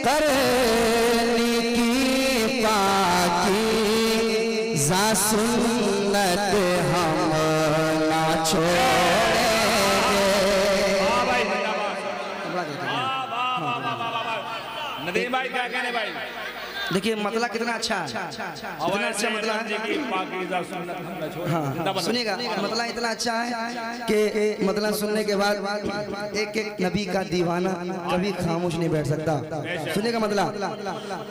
करनी की पाकी जा सुन्नत हम ना छोड़ेंगे। नदीम भाई क्या कहने भाई? देखिए मतलब कितना अच्छा है, कितना अच्छा मतलब है। हाँ सुनिएगा, मतलब इतना अच्छा है कि मतलब सुनने के बाद एक एक नबी का दीवाना कभी खामोश नहीं बैठ सकता। सुनिएगा मतलब,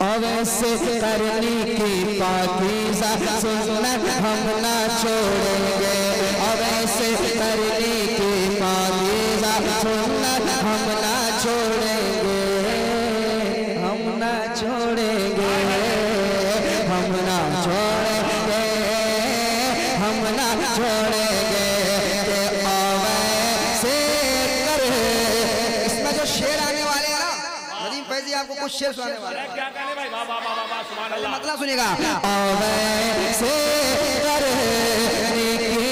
अवैसे करनी की पाकीज़ा सुन्नत हम ना छोड़ेंगे, अवैसे करनी की पाकीज़ा सुन्नत हम ना छोड़ेंगे, हम ना छोड़ेंगे, हम ना छोड़ेंगे, हम ना छोड़ेंगे। अवैसे कर, इसमें जो शेर आने वाले हैं ना, नदीम फैजी आपको कुछ शेर सुनाने वाले हैं। क्या कहने भाई? वाह वाह वाह वाह, सुभान अल्लाह। मतलब सुनिएगा, अवैसे करनी की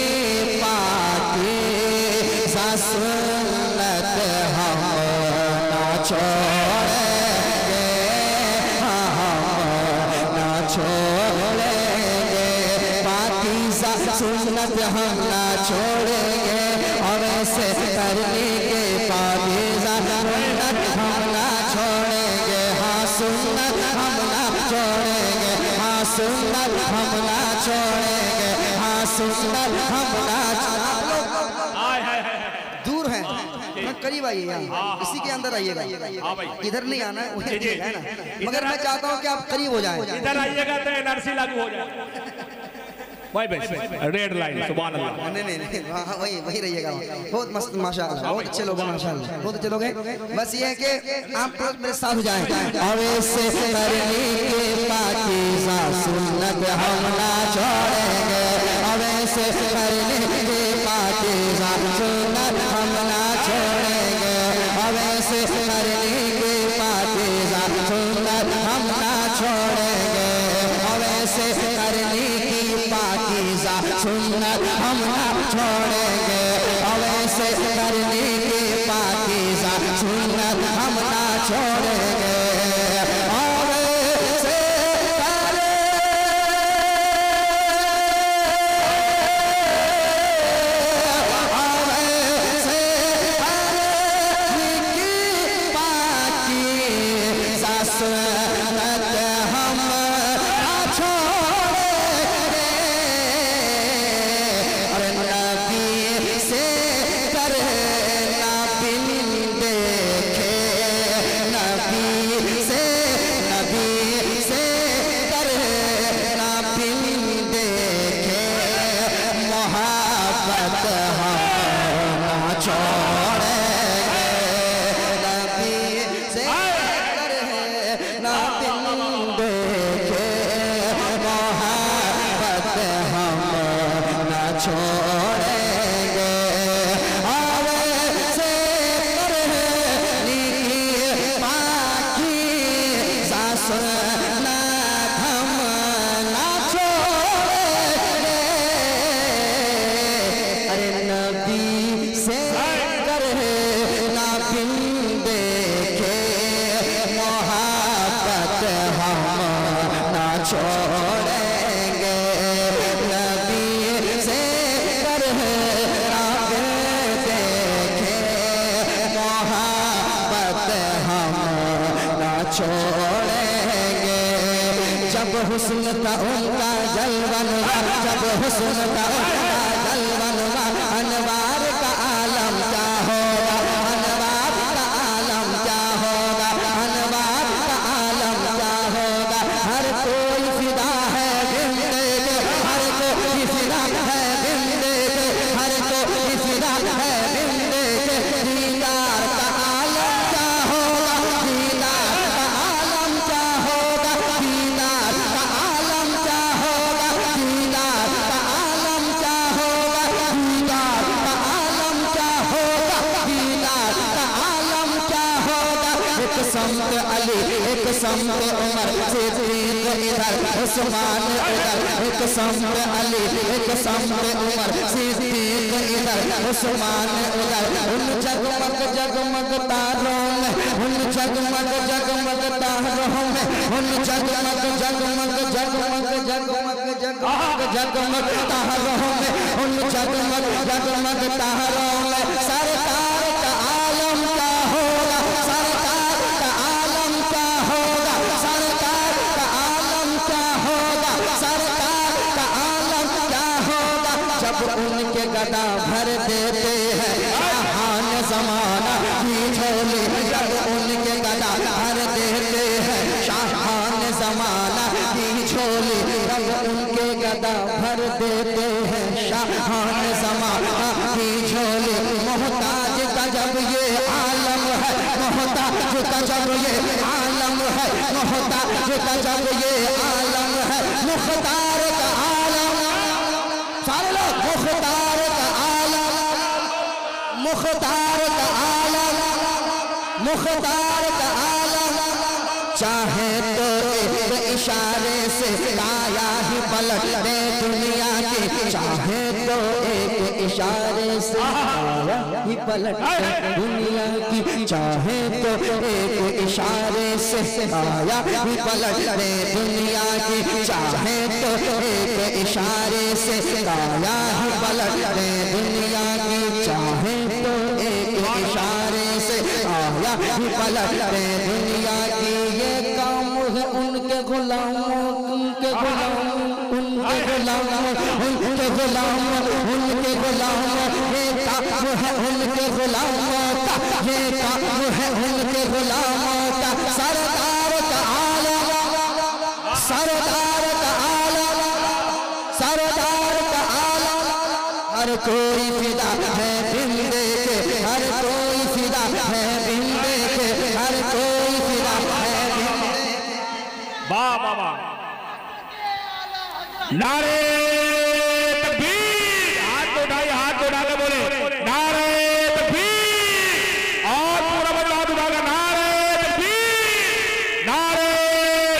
पाकीज़ा सुन्नत हम ना छोड़ेंगे, छोड़ेंगे, पाकीज़ा सुन्नत हम ना छोड़ेंगे, और ऐसे करने के पाकीज़ा सुन्नत हम ना छोड़ेंगे। हाँ सुन्नत हम ना छोड़ेंगे, हाँ सुन्नत हम ना छोड़ेंगे, हाँ सुन्नत हम ना छोड़ेंगे। दूर है, करीब आइए यहाँ, इसी के अंदर आइएगा, इधर नहीं आना है, है ना। मगर मैं चाहता हूँ कि आप करीब हो जाएं। इधर आइएगा तो एनआरसी लागू हो जाए। भाई रेड लाइन, सुभान अल्लाह। नहीं वही वही रहिएगा। बहुत मस्त माशाअल्लाह, बहुत अच्छे लोग हैं माशाअल्लाह, बहुत अच्छे लोग हैं। बस ये है कि आप मेरे साथ हो जाएं। अवैसे करनी की पाकीज़ा सुन्नत हम ना छोड़ेंगे, अवैसे करनी की पाकीज़ा सुन्नत हम ना छोड़ेंगे, अवैसे करनी की पाकीज़ा सुन्नत हम ना छोड़ेंगे, अवैसे करनी की पाकीज़ा सुन्नत हम ना छोड़ेंगे, अवैसे करनी की पाकीज़ा सुन्नत हम ना छोड़ेंगे। हुस्न का उनका जलवनवा, जब हुस्न का उनका जलवनवा, अनवार का आलम क्या होगा, अनवार का आलम क्या होगा, अनवार का आलम क्या होगा। हर कोई फिदा है बिंदे के, हर कोई फिदा है बिंदे के, हर कोई फिदा है बिंदे के। दीदार का आलम क्या होगा, दीदार का आलम क्या होगा, दीदार का आलम क्या होगा, दीदार का आलम क्या होगा, दीदार का आलम क्या होगा, दीदार का आलम क्या होगा। एक समत अली, एक समत उमर, सिद्दीक इधर, उस्मान उधर, एक समत अली, एक समत उमर, सिद्दीक इधर, उस्मान उधर। उन जगमग जगमग तारों में, उन जगमग जगमग तारों में उन जगमग जगमग जगमग जगमग जगमग जगमग तारों में उन जगमग जगमग तारों में सरकार का आलम क्या होगा, सरकार का आलम क्या होगा, सरकार का आलम क्या होगा, सरकार का आलम क्या होगा। जब उनके गदा भर देते हैं शाहान ज़माना की झोली, जब उनके गदा भर देते हैं शाहान ज़माना की झोली, जब उनके गदा भर देते हैं शाहान ज़माना की झोली। मोहताज का जब ये आलम है, मोहताज का जब ये आलम है, मोहताज का जब ये आलम है, मुख्तार का आलम, सारे लोग मुख्तार का आलम, मुख्तार का आलम, मुख्तार का आलम। चाहे तो एक इशारे से काया ही पलट दे दुनिया की, चाहे तो एक इशारे से काया ही पलट दे दुनिया की, चाहे तो एक इशारे से काया ही पलट दे दुनिया की, चाहे तो एक इशारे से काया ही पलट दे दुनिया की, चाहे तो एक इशारे से काया ही पलट दे दुनिया की। ये काम है उनके गुलामों, उनके गुलामों, उनके गुलामों, उनके गुलामों, उनके गुलामों। ये काम है उनके गुलामों का, ये काम है उनके गुलामों का। सरदार का आलम, सरदार का आलम, सरदार का आलम। हर कोई फिदा है बिंदे के, हर कोई फिदा है बिंदे के, हर कोई फिदा है बिंदे। वाह वाह वाह, नारे तकबीर, हाथ उठाइए, हाथ उठा के बोले नारे तकबीर, और पूरा बड़ा हाथ उठाकर नारे तकबीर, नारे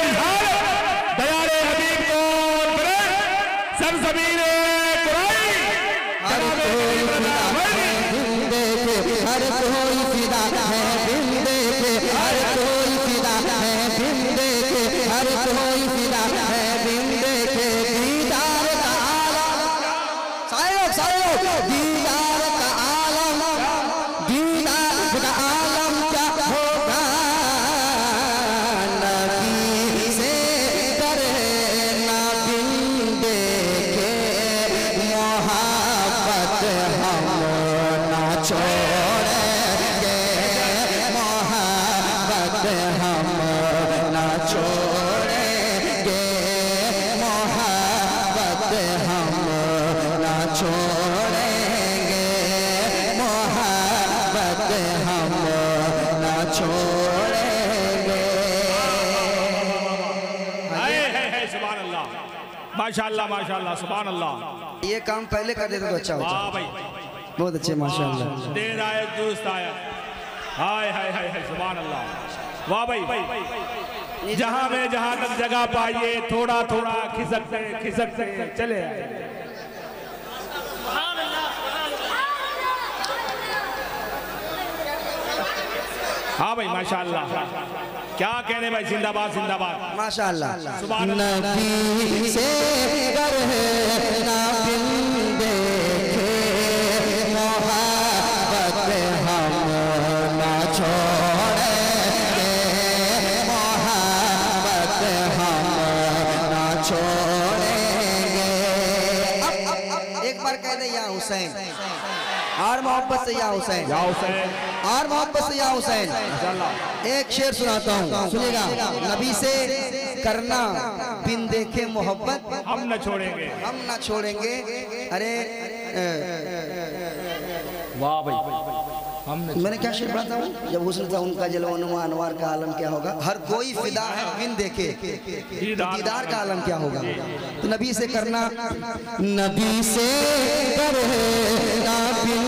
रिसालत, दयाले हबीब को सरजमीने कुरैश। हर कोई फिदा है बिंदे के, हर कोई फिदा है बिंदे के, हर कोई फिदा है बिंदे के, हर कोई फिदा है बिंदे के। दीदार का आलम, सारे लोग दीदार का आलम, दीदार का आलम क्या होगा। नबी से करे ना बिंदे के मोहब्बत हम ना छोड़ेंगे, मोहब्बत हम ना छोड़ेंगे, मोहब्बत हम ना छोड़ेंगे, मोहब्बत हम ना छोड़ेंगे। सुभान अल्लाह, माशाअल्लाह माशाअल्लाह, सुभान अल्लाह। ये काम पहले कर देते तो अच्छा वाह होता। भाई, बहुत अच्छे माशाअल्लाह। देर आए दुरुस्त आया, हाय हाय हाय हाय, सुभान अल्लाह। वाह भाई, जहां में जहां तक जगह पाइए थोड़ा थोड़ा खिसकते चले आए। हाँ भाई माशाअल्लाह, क्या कहने भाई, जिंदाबाद जिंदाबाद माशाअल्लाह। सुभान अल्लाह। नबी से कर ना बिंदे के मोहब्बत हम ना छोड़ेंगे, मोहब्बत हम ना छोड़ेंगे। अब एक बार कह दे या हुसैन, और मोहब्बत से या हुसैन, या हुसैन, और मोहब्बत से या हुसैन। एक शेर सुनाता हूँ, सुनिएगा। नबी से करना बिन देखे मोहब्बत हम न छोड़ेंगे, हम न छोड़ेंगे। अरे वाह भाई, हम मैंने क्या शेर पढ़ा था जब हुस्न था उनका जलवा नुमा अनवार का आलम क्या होगा। हर कोई फिदा है बिन देखे तो दीदार का आलम क्या होगा। तो नबी से करना, नबी से करना बिन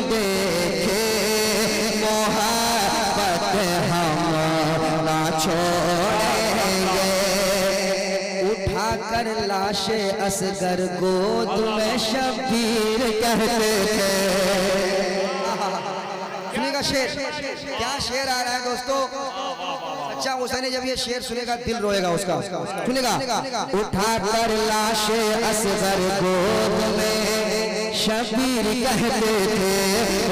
देखे मोहब्बत हम ना छोड़ेंगे। उठा कर लाशे असगर गोद में शबीर कहते थे। शेर क्या शेर आ रहा है दोस्तों, बच्चा हुसैन जब ये शेर सुनेगा दिल रोएगा उसका, सुनेगा। उठा कर लाशे असगर गोद में शबीर कहते थे,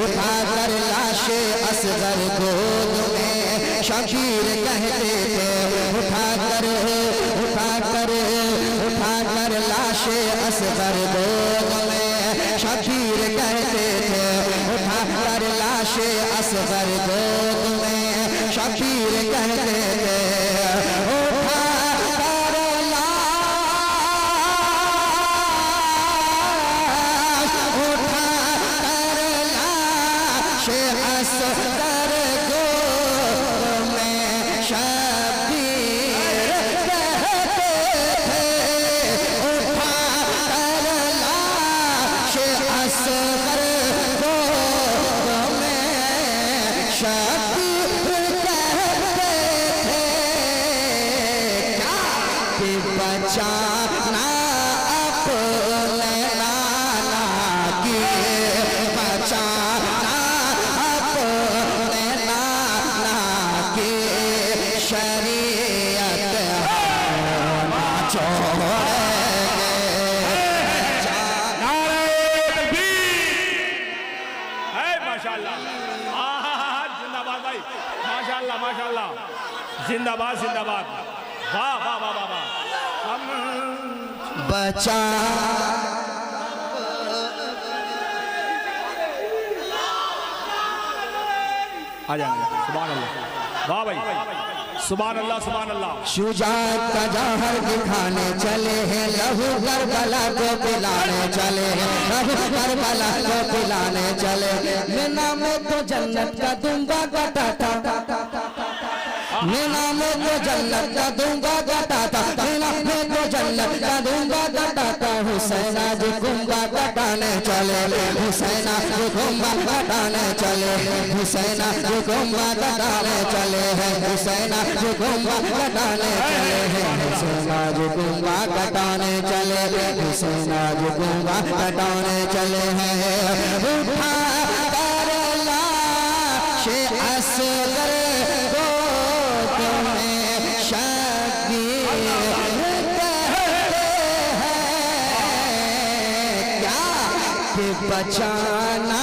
उठा कर लाशे असगर गोद में शबीर कहते थे, उठा कर लाशे असगर गोद में शबीर कहते थे, उठा कर लाशे असगर गोद में शबीर कहते थे, उठा कर लाशे असगर गोद में शबीर कहते थे, उठा कर लाशे असगर गोद में शबीर कहते थे, क्या कि बचाना अपने नाना की, बचाना अपने नाना की शरीयत होना छोड़ेंगे। नारे तकबीर है माशाल्लाह। जिंदाबाद भाई, माशाल्लाह माशाल्लाह, जिंदाबाद जिंदाबाद, वाह वाह वाह वाह वाह। बचा आ जाएंगे, सुभान अल्लाह, वाह भाई, सुभान अल्लाह सुभान अल्लाह। शुजाअत का जौहर दिखाने चले हैं, लहू करबला को पिलाने चले हैं, लहू करबला को पिलाने चले, मीना में तो जन्नत का दूंगा गटाता, मीना में तो जन्नत का दूंगा गटाता, मीना में तो जन्नत का दूंगा गटाता, हुसैना जी कुंभा कटाने चले, हुसैना जी कुंभा कटाने चले, हुसैना जी कुंभा कटाने चले हैं, हुसैना जी कुंभा कटाने चले हैं, हुसैना जी कुंभा कटाने चले, हुसैना जी कुंभा कटाने चले हैं, उठा कर लाशे असगर गोद में शबीर कहते हैं, क्या कि बचाना